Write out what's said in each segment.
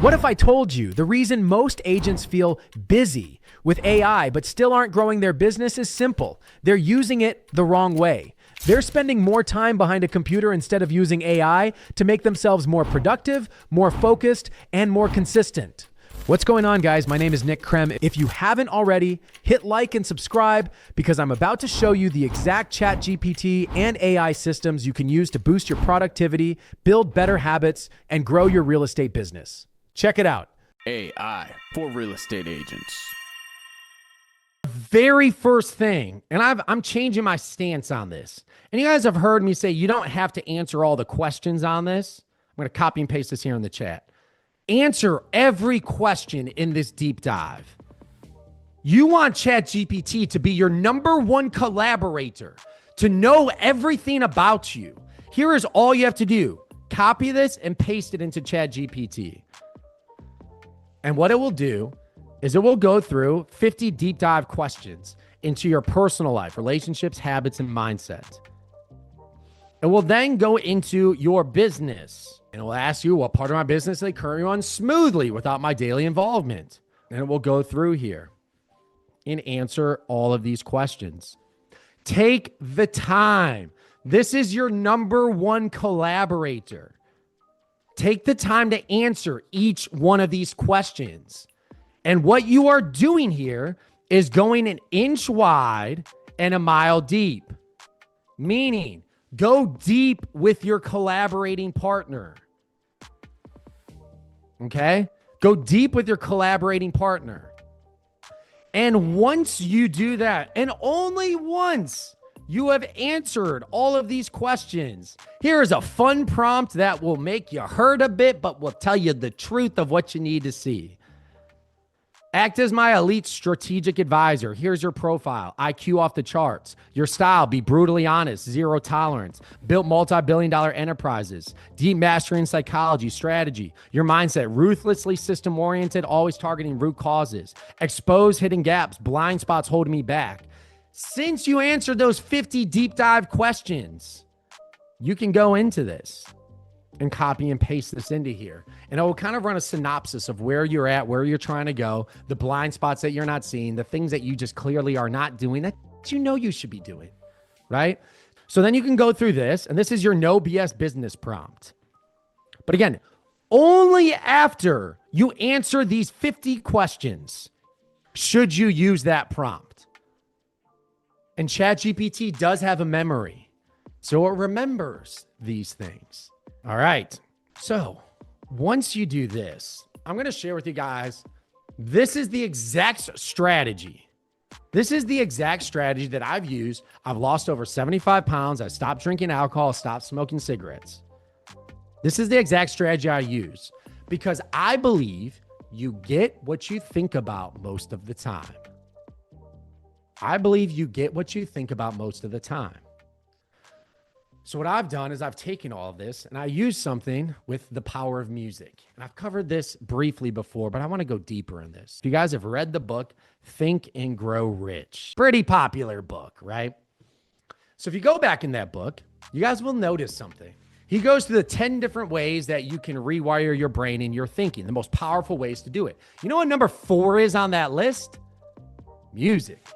What if I told you the reason most agents feel busy with AI but still aren't growing their business is simple? They're using it the wrong way. They're spending more time behind a computer instead of using AI to make themselves more productive, more focused, and more consistent. What's going on, guys? My name is Nick Krem. If you haven't already, hit like and subscribe because I'm about to show you the exact ChatGPT and AI systems you can use to boost your productivity, build better habits, and grow your real estate business. Check it out. AI for real estate agents. Very first thing, and I'm changing my stance on this. And you guys have heard me say you don't have to answer all the questions on this. I'm going to copy and paste this here in the chat. Answer every question in this deep dive. You want ChatGPT to be your number one collaborator, to know everything about you. Here is all you have to do. Copy this and paste it into ChatGPT. And what it will do is it will go through 50 deep dive questions into your personal life, relationships, habits, and mindset. It will then go into your business and it will ask you what part of my business they currently run smoothly without my daily involvement. And it will go through here and answer all of these questions. Take the time. This is your number one collaborator. Take the time to answer each one of these questions. And what you are doing here is going an inch wide and a mile deep, meaning go deep with your collaborating partner. Okay? Go deep with your collaborating partner. And once you do that, and only once you have answered all of these questions, here is a fun prompt that will make you hurt a bit, but will tell you the truth of what you need to see. Act as my elite strategic advisor. Here's your profile. IQ off the charts. Your style, be brutally honest, zero tolerance. Built multi-billion-dollar enterprises. Deep mastery in psychology, strategy. Your mindset, ruthlessly system-oriented, always targeting root causes. Expose hidden gaps, blind spots holding me back. Since you answered those 50 deep dive questions, you can go into this and copy and paste this into here. And it will kind of run a synopsis of where you're at, where you're trying to go, the blind spots that you're not seeing, the things that you just clearly are not doing that you know you should be doing, right? So then you can go through this, and this is your no BS business prompt. But again, only after you answer these 50 questions should you use that prompt. And ChatGPT does have a memory, so it remembers these things. All right. So once you do this, I'm going to share with you guys, this is the exact strategy. This is the exact strategy that I've used. I've lost over 75 pounds. I stopped drinking alcohol, stopped smoking cigarettes. This is the exact strategy I use because I believe you get what you think about most of the time. I believe you get what you think about most of the time. So what I've done is I've taken all of this and I use something with the power of music. And I've covered this briefly before, but I want to go deeper in this. If you guys have read the book, Think and Grow Rich, pretty popular book, right? So if you go back in that book, you guys will notice something. He goes through the 10 different ways that you can rewire your brain and your thinking, the most powerful ways to do it. You know what number 4 is on that list? Music.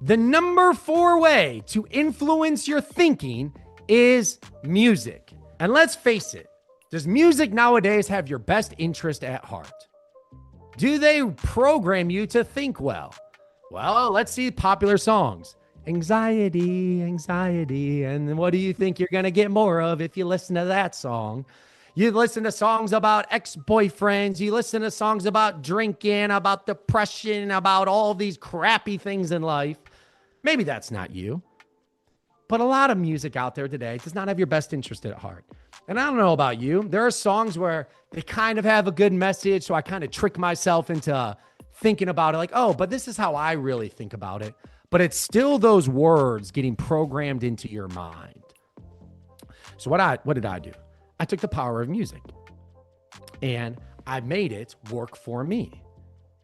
The number 4 way to influence your thinking is music. And let's face it, does music nowadays have your best interest at heart? Do they program you to think well? Well, let's see popular songs. Anxiety, anxiety. And what do you think you're going to get more of if you listen to that song? You listen to songs about ex-boyfriends. You listen to songs about drinking, about depression, about all these crappy things in life. Maybe that's not you. But a lot of music out there today does not have your best interest at heart. And I don't know about you. There are songs where they kind of have a good message. So I kind of trick myself into thinking about it like, oh, but this is how I really think about it. But it's still those words getting programmed into your mind. So what did I do? I took the power of music and I made it work for me.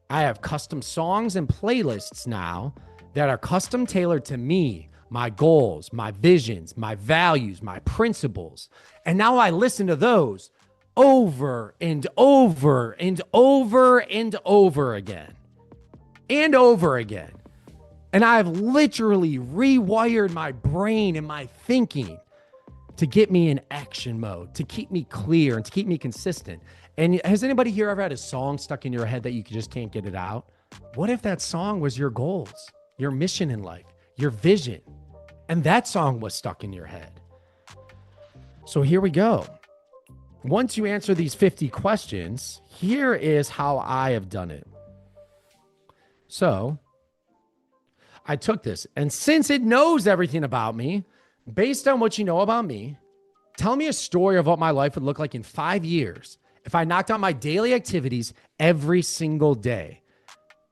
I have custom songs and playlists now that are custom tailored to me, my goals, my visions, my values, my principles. And now I listen to those over and over and over and over again and over again. And I've literally rewired my brain and my thinking to get me in action mode, to keep me clear and to keep me consistent. And has anybody here ever had a song stuck in your head that you just can't get it out? What if that song was your goals, your mission in life, your vision, and that song was stuck in your head? So here we go. Once you answer these 50 questions, here is how I have done it. So I took this, and since it knows everything about me, based on what you know about me, tell me a story of what my life would look like in 5 years if I knocked out my daily activities every single day.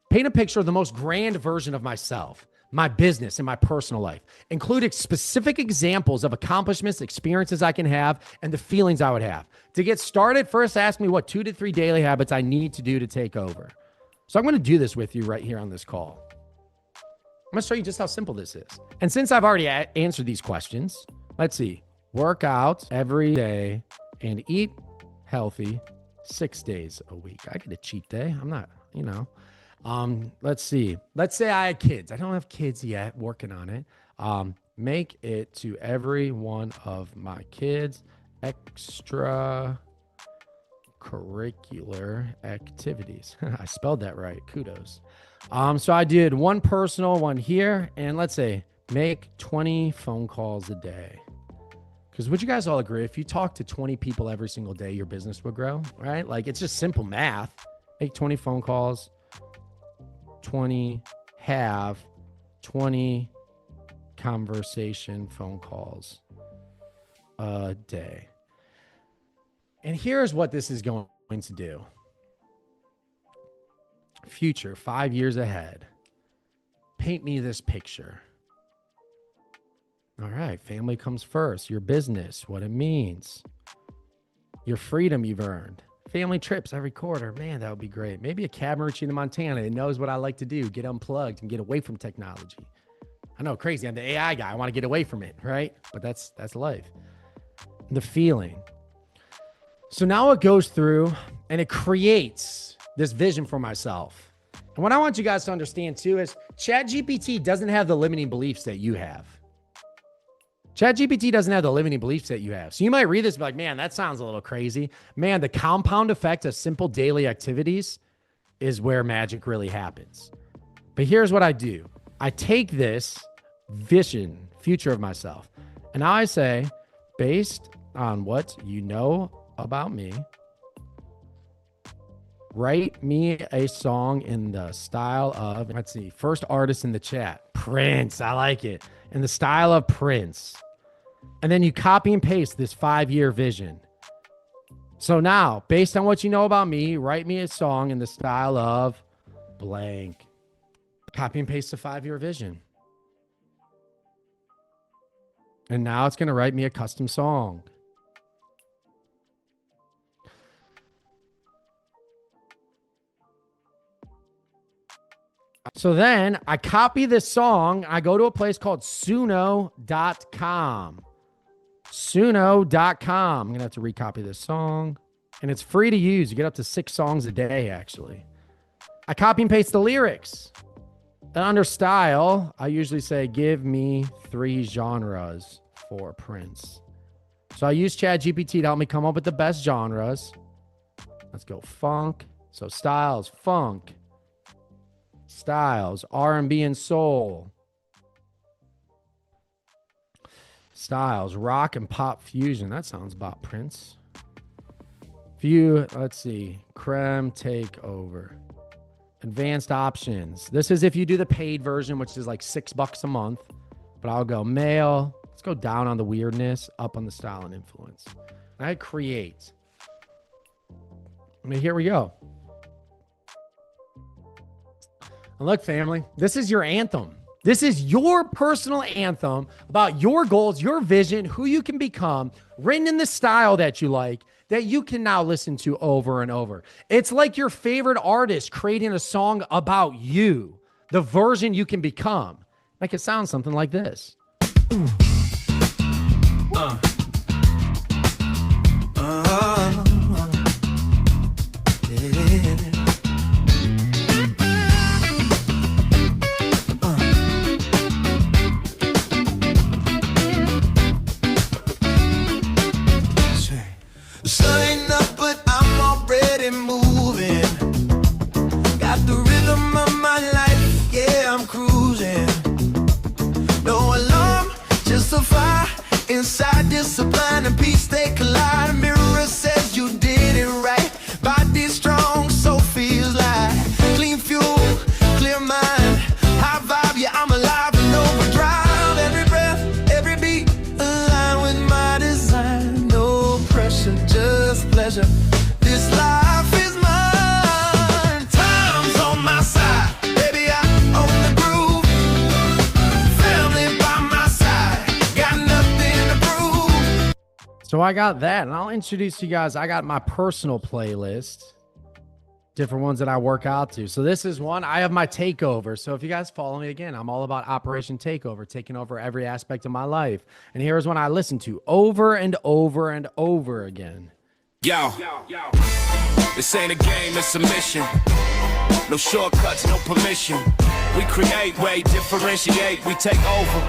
Paint a picture of the most grand version of myself, my business, and my personal life. Include specific examples of accomplishments, experiences I can have, and the feelings I would have. To get started, first ask me what 2 to 3 daily habits I need to do to take over. So I'm going to do this with you right here on this call. I'm going to show you just how simple this is. And since I've already answered these questions, let's see. Work out every day and eat healthy 6 days a week. I get a cheat day. I'm not, let's see. Let's say I had kids. I don't have kids yet, working on it. Make it to every one of my kids extra curricular activities. I spelled that right. Kudos. So I did one personal, one here, and let's say make 20 phone calls a day. Because would you guys all agree, if you talk to 20 people every single day, your business would grow, right? Like, it's just simple math. Make 20 phone calls, 20 conversation phone calls a day. And here's what this is going to do. Future, 5 years ahead. Paint me this picture. All right, family comes first. Your business, what it means. Your freedom you've earned. Family trips every quarter. Man, that would be great. Maybe a cabin retreat in Montana. It knows what I like to do. Get unplugged and get away from technology. I know, crazy. I'm the AI guy. I want to get away from it, right? But that's life. The feeling. So now it goes through and it creates this vision for myself. And what I want you guys to understand too is ChatGPT doesn't have the limiting beliefs that you have. ChatGPT doesn't have the limiting beliefs that you have. So you might read this and be like, man, that sounds a little crazy. Man, the compound effect of simple daily activities is where magic really happens. But here's what I do. I take this vision, future of myself, and I say, based on what you know about me, write me a song in the style of, let's see, first artist in the chat, Prince. I like it. In the style of Prince. And then you copy and paste this 5-year vision. So now, based on what you know about me, write me a song in the style of blank. Copy and paste the 5-year vision. And now it's going to write me a custom song. So then I copy this song. I go to a place called Suno.com. Suno.com. I'm going to have to recopy this song. And it's free to use. You get up to 6 songs a day, actually. I copy and paste the lyrics. Then under style, I usually say, give me 3 genres for Prince. So I use ChatGPT to help me come up with the best genres. Let's go funk. So styles, funk. Styles, R&B and soul. Styles, rock and pop fusion. That sounds about Prince. Let's see. Krem takeover. Advanced options. This is if you do the paid version, which is like $6 a month. But I'll go male. Let's go down on the weirdness, up on the style and influence. And I create. Here we go. And look, family, this is your anthem. This is your personal anthem about your goals, your vision, who you can become, written in the style that you like, that you can now listen to over and over. It's like your favorite artist creating a song about you, the version you can become. Like, it sounds something like this. discipline and peace, they collide. A mirror says you did it right. Body strong, soul feels like clean fuel, clear mind, high vibe. Yeah, I'm alive and overdrive. Every breath, every beat, align with my design. No pressure, just pleasure. This life is mine. Time's on my side, baby. I own the groove. Family by my side, got nothing to prove. So I got that, and I'll introduce you guys. I got my personal playlist, different ones that I work out to. So this is one. I have my takeover. So if you guys follow me again, I'm all about Operation Takeover, taking over every aspect of my life. And here's one I listen to over and over and over again. Yo, this ain't a game, it's a mission. No shortcuts, no permission. We create, way, differentiate, we take over.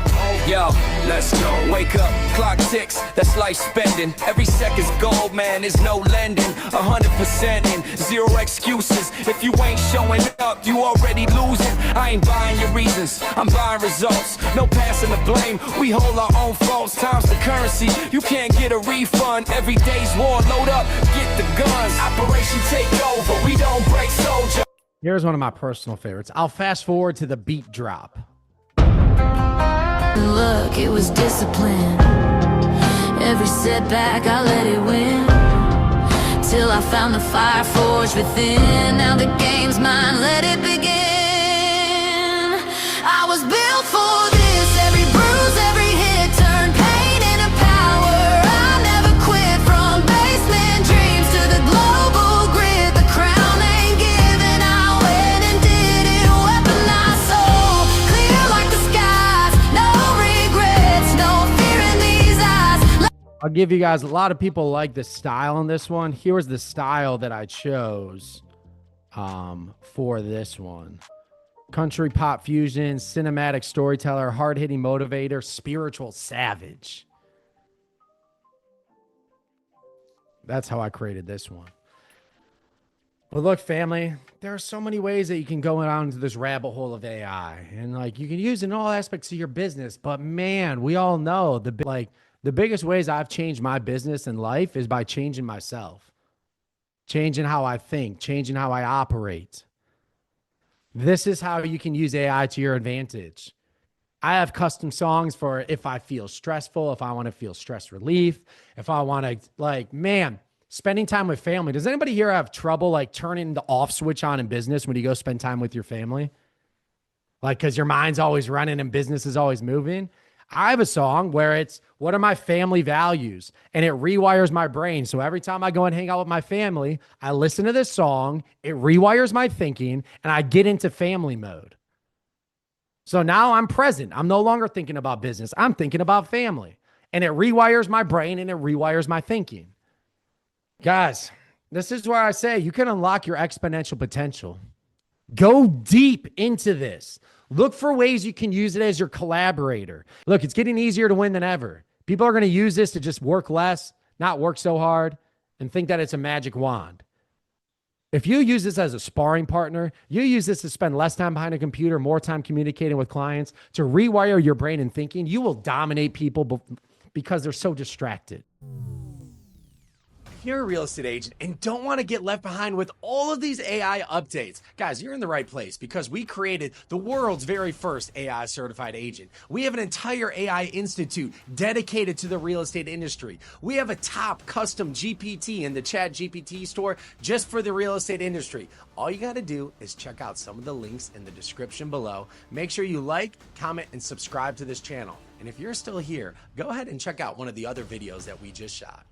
Yo, let's go. Wake up, clock ticks, that's life spending. Every second's gold, man, there's no lending. 100% in, zero excuses. If you ain't showing up, you already losing. I ain't buying your reasons, I'm buying results. No passing the blame, we hold our own faults. Time's the currency, you can't get a refund. Every day's war, load up, get the guns. Operation Takeover, we don't break soldier. Here's one of my personal favorites. I'll fast forward to the beat drop. Look, it was discipline. Every setback, I let it win. Till I found the fire forged within. Now the game's mine, let it begin. I was built for this. Every bruise, every hit turned pain into power. I never quit, from basement dreams to the global grid. The crown ain't given, I went and did it. Weaponized soul, clear like the skies. No regrets, no fear in these eyes. I'll give you guys, a lot of people like the style on this one. Here's the style that I chose for this one. Country pop fusion, cinematic storyteller, hard-hitting motivator, spiritual savage. That's how I created this one. But look, family, there are so many ways that you can go down into this rabbit hole of AI. And like you can use it in all aspects of your business. But man, we all know the biggest ways I've changed my business and life is by changing myself, changing how I think, changing how I operate. This is how you can use AI to your advantage. I have custom songs for if I feel stressful, if I want to feel stress relief, if I want to spending time with family. Does anybody here have trouble like turning the off switch on in business when you go spend time with your family? Like, because your mind's always running and business is always moving. I have a song where it's, what are my family values? And it rewires my brain. So every time I go and hang out with my family, I listen to this song, it rewires my thinking, and I get into family mode. So now I'm present. I'm no longer thinking about business. I'm thinking about family. And it rewires my brain and it rewires my thinking. Guys, this is where I say you can unlock your exponential potential. Go deep into this. Look for ways you can use it as your collaborator. Look, it's getting easier to win than ever. People are going to use this to just work less, not work so hard, and think that it's a magic wand. If you use this as a sparring partner, you use this to spend less time behind a computer, more time communicating with clients, to rewire your brain and thinking, you will dominate people because they're so distracted. If you're a real estate agent and don't want to get left behind with all of these AI updates, guys, you're in the right place because we created the world's very first AI certified agent. We have an entire AI institute dedicated to the real estate industry. We have a top custom GPT in the ChatGPT store just for the real estate industry. All you got to do is check out some of the links in the description below. Make sure you like, comment, and subscribe to this channel. And if you're still here, go ahead and check out one of the other videos that we just shot.